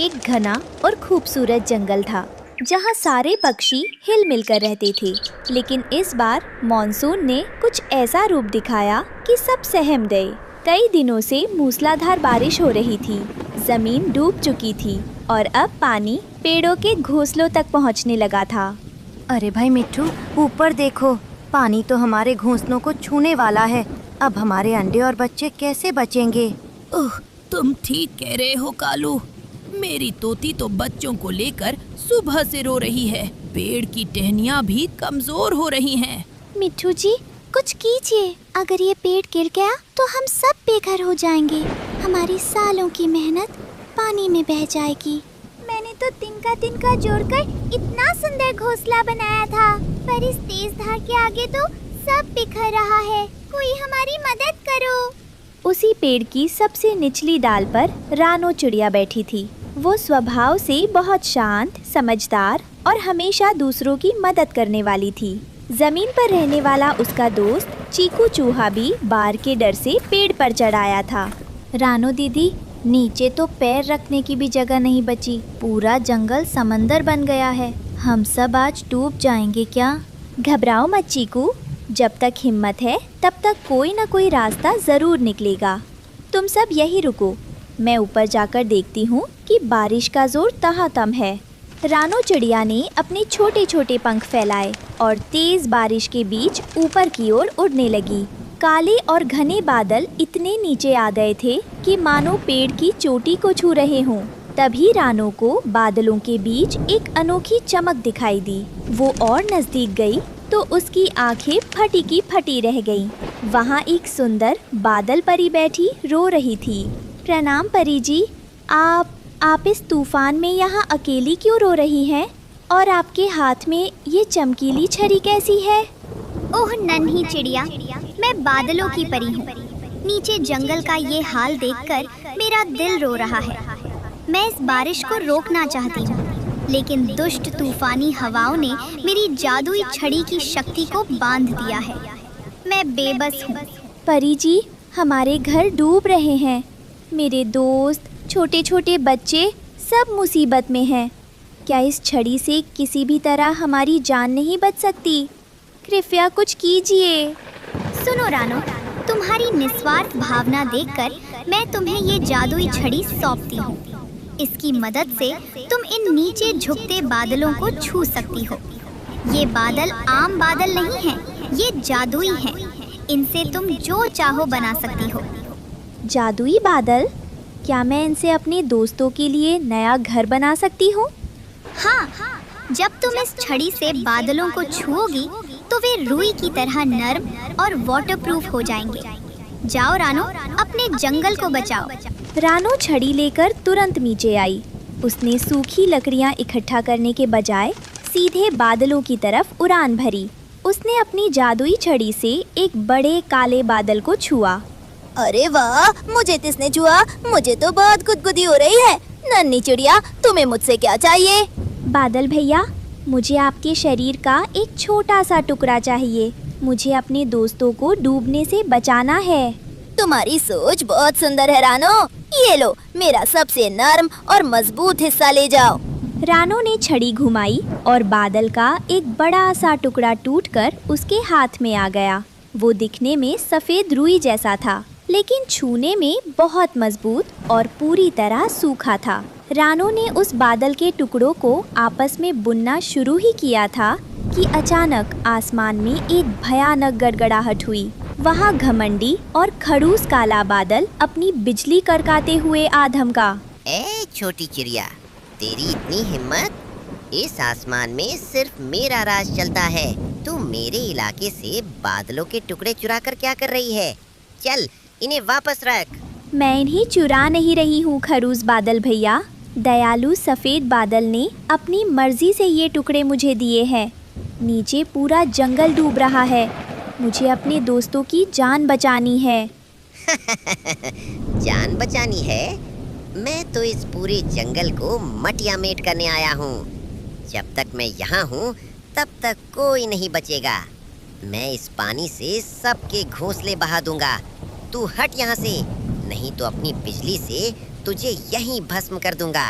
एक घना और खूबसूरत जंगल था जहाँ सारे पक्षी हिल मिलकर रहते थे। लेकिन इस बार मॉनसून ने कुछ ऐसा रूप दिखाया कि सब सहम गए। कई दिनों से मूसलाधार बारिश हो रही थी, जमीन डूब चुकी थी और अब पानी पेड़ों के घोंसलों तक पहुँचने लगा था। अरे भाई मिट्ठू, ऊपर देखो, पानी तो हमारे घोंसलों को छूने वाला है। अब हमारे अंडे और बच्चे कैसे बचेंगे? ओह, तुम ठीक कह रहे हो कालू। मेरी तोती तो बच्चों को लेकर सुबह से रो रही है। पेड़ की टहनियाँ भी कमजोर हो रही हैं। मिट्ठू जी, कुछ कीजिए। अगर ये पेड़ गिर गया तो हम सब बेघर हो जाएंगे। हमारी सालों की मेहनत पानी में बह जाएगी। मैंने तो तिनका जोड़कर इतना सुंदर घोंसला बनाया था, पर इस तेज धार के आगे तो सब बिखर रहा है। कोई हमारी मदद करो। उसी पेड़ की सबसे निचली डाल पर रानो चिड़िया बैठी थी। वो स्वभाव से बहुत शांत, समझदार और हमेशा दूसरों की मदद करने वाली थी। जमीन पर रहने वाला उसका दोस्त चीकू चूहा भी बार के डर से पेड़ पर चढ़ आया था। रानो दीदी, नीचे तो पैर रखने की भी जगह नहीं बची। पूरा जंगल समंदर बन गया है। हम सब आज डूब जाएंगे क्या? घबराओ मत चीकू, जब तक हिम्मत है तब तक कोई न कोई रास्ता जरूर निकलेगा। तुम सब यही रुको, मैं ऊपर जाकर देखती हूँ कि बारिश का जोर कहाँ कम है। रानो चिड़िया ने अपने छोटे छोटे पंख फैलाए और तेज बारिश के बीच ऊपर की ओर उड़ने लगी। काले और घने बादल इतने नीचे आ गए थे कि मानो पेड़ की चोटी को छू रहे हों। तभी रानो को बादलों के बीच एक अनोखी चमक दिखाई दी। वो और नजदीक गई तो उसकी आंखें फटी की फटी रह गईं। वहाँ एक सुंदर बादल परी बैठी रो रही थी। प्रणाम परी जी, आप इस तूफान में यहाँ अकेली क्यों रो रही हैं? और आपके हाथ में ये चमकीली छड़ी कैसी है? ओह नन्ही चिड़िया, मैं बादलों की परी हूँ। नीचे जंगल का ये हाल देखकर मेरा दिल रो रहा है। मैं इस बारिश को रोकना चाहती हूँ, लेकिन दुष्ट तूफानी हवाओं ने मेरी जादुई छड़ी की शक्ति को बांध दिया है। मैं बेबस हूँ। परी जी, हमारे घर डूब रहे हैं। मेरे दोस्त, छोटे छोटे बच्चे सब मुसीबत में हैं। क्या इस छड़ी से किसी भी तरह हमारी जान नहीं बच सकती? कृपया कुछ कीजिए। सुनो रानो, तुम्हारी निस्वार्थ भावना देखकर मैं तुम्हें ये जादुई छड़ी सौंपती हूँ। इसकी मदद से तुम इन नीचे झुकते बादलों को छू सकती हो। ये बादल आम बादल नहीं हैं, ये जादुई हैं। इनसे तुम जो चाहो बना सकती हो। जादुई बादल? क्या मैं इनसे अपने दोस्तों के लिए नया घर बना सकती हूँ? हाँ, जब तुम इस छड़ी से बादलों को छुओगी तो वे रुई की तरह नर्म और वाटरप्रूफ हो जाएंगे। जाओ रानो, अपने जंगल को बचाओ। रानो छड़ी लेकर तुरंत नीचे आई। उसने सूखी लकड़ियाँ इकट्ठा करने के बजाय सीधे बादलों की तरफ उड़ान भरी। उसने अपनी जादुई छड़ी से एक बड़े काले बादल को छुआ। अरे वाह, मुझे किसने छुआ? मुझे तो बहुत गुदगुदी हो रही है। नन्ही चिड़िया, तुम्हें मुझसे क्या चाहिए? बादल भैया, मुझे आपके शरीर का एक छोटा सा टुकड़ा चाहिए। मुझे अपने दोस्तों को डूबने से बचाना है। तुम्हारी सोच बहुत सुंदर है रानो। ये लो, मेरा सबसे नर्म और मजबूत हिस्सा ले जाओ। रानो ने छड़ी घुमाई और बादल का एक बड़ा सा टुकड़ा टूटकर उसके हाथ में आ गया। वो दिखने में सफेद रुई जैसा था, लेकिन छूने में बहुत मजबूत और पूरी तरह सूखा था। रानो ने उस बादल के टुकड़ों को आपस में बुनना शुरू ही किया था कि अचानक आसमान में एक भयानक गड़गड़ाहट हुई। वहाँ घमंडी और खड़ूस काला बादल अपनी बिजली करकाते हुए आ धमका। ए छोटी चिड़िया, तेरी इतनी हिम्मत? इस आसमान में सिर्फ मेरा राज चलता है। तू मेरे इलाके से बादलों के टुकड़े चुरा कर क्या कर रही है? चल, इन्हें वापस रख। मैं इन्हें चुरा नहीं रही हूँ खड़ूस बादल भैया। दयालु सफेद बादल ने अपनी मर्जी से ये टुकड़े मुझे दिए हैं। नीचे पूरा जंगल डूब रहा है। मुझे अपने दोस्तों की जान बचानी है। जान बचानी है? मैं तो इस पूरे जंगल को मटिया मेट करने आया हूँ। जब तक मैं यहाँ हूँ तब तक कोई नहीं बचेगा। मैं इस पानी से सबके घोंसले बहा दूंगा। तू हट यहाँ से, नहीं तो अपनी बिजली से तुझे यहीं भस्म कर दूंगा।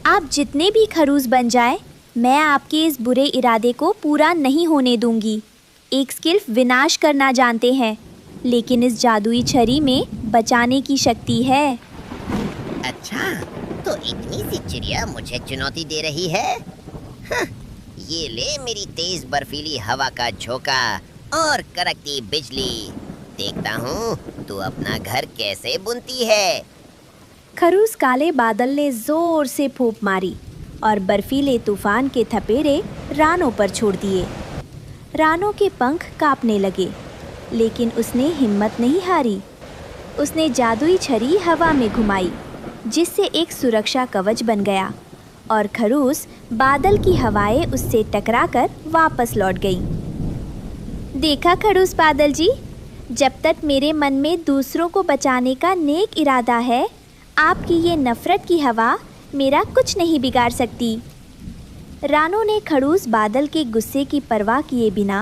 आप जितने भी खरूस बन जाए, मैं आपके इस बुरे इरादे को पूरा नहीं होने दूंगी। एक स्किल्फ विनाश करना जानते हैं, लेकिन इस जादुई छड़ी में बचाने की शक्ति है। अच्छा, तो इतनी सी चिड़िया मुझे चुनौती दे रही है? हाँ, ये ले मेरी तेज बर्फीली हवा का झोंका और कड़कती बिजली। देखता हूँ तू अपना घर कैसे बुनती है। खरूस काले बादल ने जोर से फूंक मारी और बर्फीले तूफान के थपेड़े रानो पर छोड़ दिए। रानो के पंख कांपने लगे, लेकिन उसने हिम्मत नहीं हारी। उसने जादुई छड़ी हवा में घुमाई, जिससे एक सुरक्षा कवच बन गया और खरूस बादल की हवाएं उससे टकराकर वापस लौट गई। देखा खरूस बादल जी, जब तक मेरे मन में दूसरों को बचाने का नेक इरादा है, आपकी ये नफरत की हवा मेरा कुछ नहीं बिगाड़ सकती। रानो ने खड़ूस बादल के गुस्से की परवाह किए बिना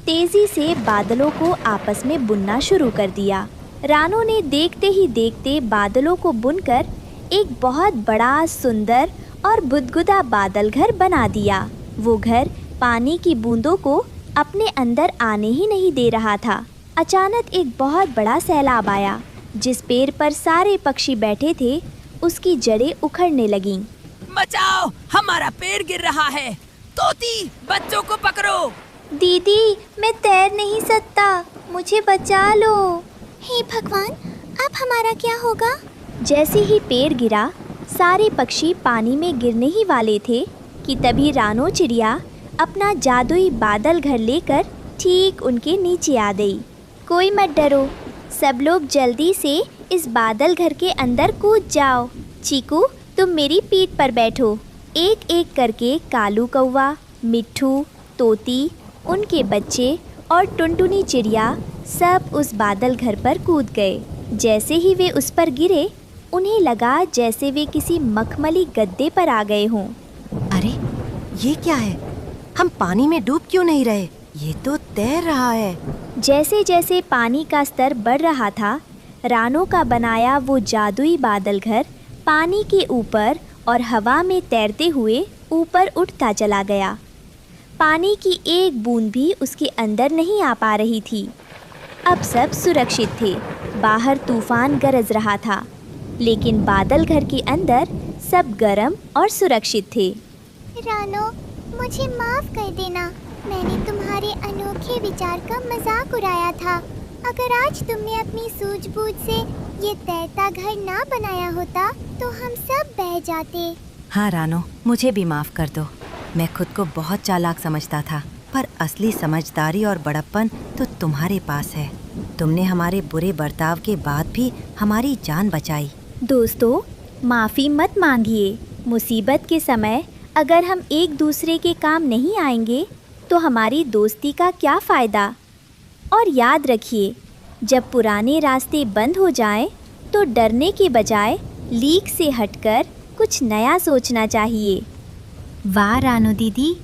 तेजी से बादलों को आपस में बुनना शुरू कर दिया। रानो ने देखते ही देखते बादलों को बुनकर एक बहुत बड़ा, सुंदर और बुदबुदा बादल घर बना दिया। वो घर पानी की बूंदों को अपने अंदर आने ही नहीं दे रहा था। अचानक एक बहुत बड़ा सैलाब आया। जिस पेड़ पर सारे पक्षी बैठे थे, उसकी जड़ें उखड़ने लगीं। बचाओ, हमारा पेड़ गिर रहा है। तोती, बच्चों को पकड़ो। दीदी, मैं तैर नहीं सकता, मुझे बचा लो। हे भगवान, अब हमारा क्या होगा? जैसे ही पेड़ गिरा, सारे पक्षी पानी में गिरने ही वाले थे कि तभी रानो चिड़िया अपना जादुई बादल घर लेकर ठीक उनके नीचे आ गई। कोई मत डरो, सब लोग जल्दी से इस बादल घर के अंदर कूद जाओ। चीकू, तुम मेरी पीठ पर बैठो। एक एक करके कालू कौवा, मिट्ठू, तोती, उनके बच्चे और टुनटुनी चिड़िया सब उस बादल घर पर कूद गए। जैसे ही वे उस पर गिरे, उन्हें लगा जैसे वे किसी मखमली गद्दे पर आ गए हों। अरे, ये क्या है? हम पानी में डूब क्यों नहीं रहे? ये तो तैर रहा है। जैसे जैसे पानी का स्तर बढ़ रहा था, रानो का बनाया वो जादुई बादल घर पानी के ऊपर और हवा में तैरते हुए ऊपर उठता चला गया। पानी की एक बूंद भी उसके अंदर नहीं आ पा रही थी। अब सब सुरक्षित थे। बाहर तूफान गरज रहा था, लेकिन बादल घर के अंदर सब गर्म और सुरक्षित थे। रानो, मुझे माफ कर देना। मैंने तुम्हारे अनोखे विचार का मजाक उड़ाया था। अगर आज तुमने अपनी सूझबूझ से ये तैरता घर ना बनाया होता, तो हम सब बह जाते। हाँ रानो, मुझे भी माफ कर दो। मैं खुद को बहुत चालाक समझता था, पर असली समझदारी और बड़प्पन तो तुम्हारे पास है। तुमने हमारे बुरे बर्ताव के बाद भी हमारी जान बचाई। दोस्तों, माफ़ी मत मांगिए। मुसीबत के समय अगर हम एक दूसरे के काम नहीं आएंगे, तो हमारी दोस्ती का क्या फ़ायदा? और याद रखिए, जब पुराने रास्ते बंद हो जाएं, तो डरने के बजाय लीक से हटकर कुछ नया सोचना चाहिए। वाह रानो दीदी,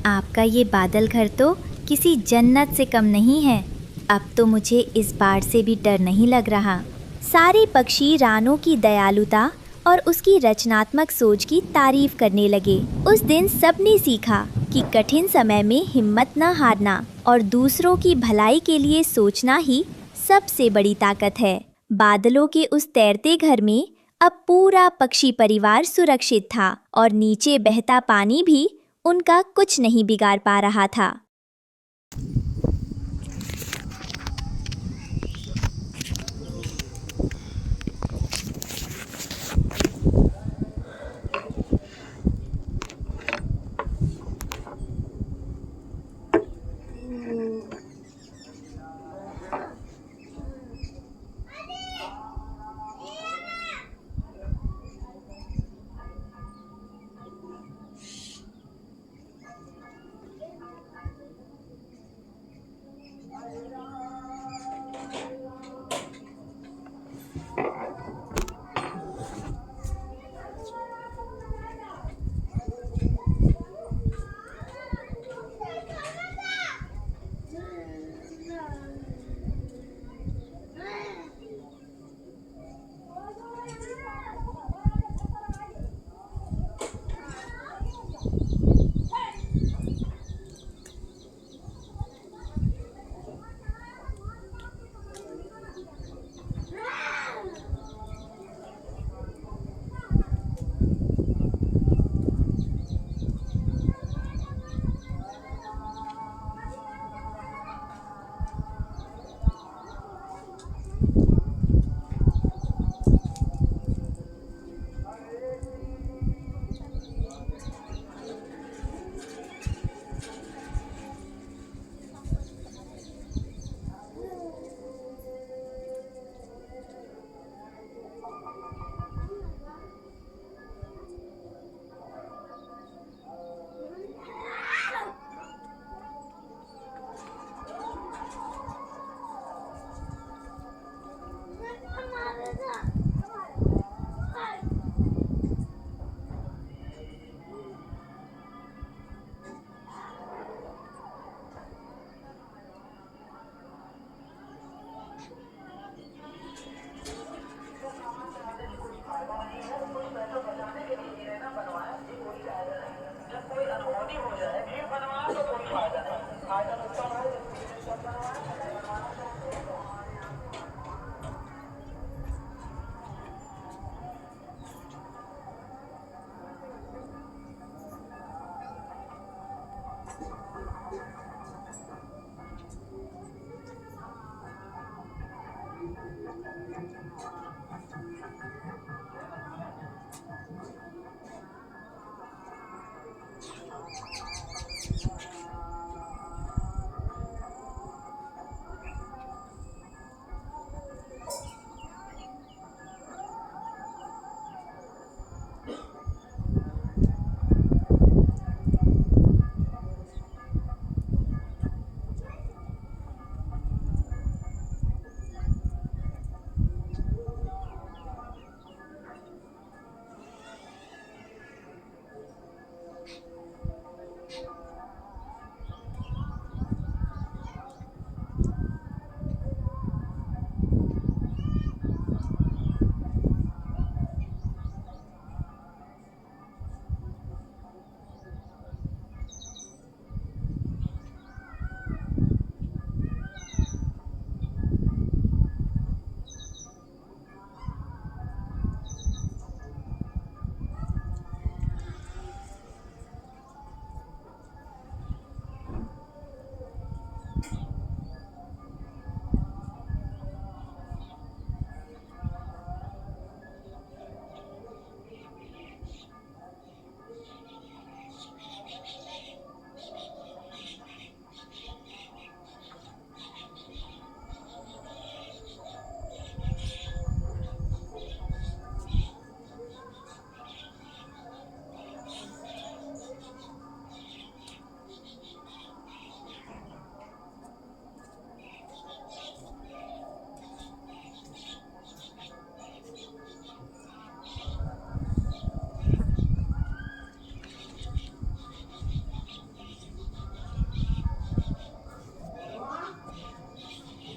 आपका ये बादल घर तो किसी जन्नत से कम नहीं है। अब तो मुझे इस बाढ़ से भी डर नहीं लग रहा। सारे पक्षी रानो की दयालुता और उसकी रचनात्मक सोच की तारीफ करने लगे। उस दिन सबने सीखा कि कठिन समय में हिम्मत न हारना और दूसरों की भलाई के लिए सोचना ही सबसे बड़ी ताकत है। बादलों के उस तैरते घर में अब पूरा पक्षी परिवार सुरक्षित था और नीचे बहता पानी भी उनका कुछ नहीं बिगाड़ पा रहा था।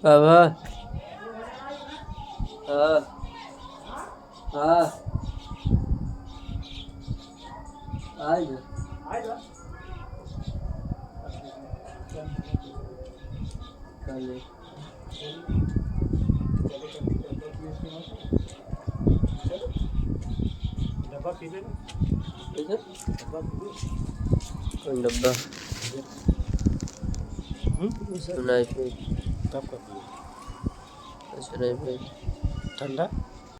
बाबा हाँ हाँ आज कल कौन डब्बा सुनाई पे कब कब सुनाई पे ठंडा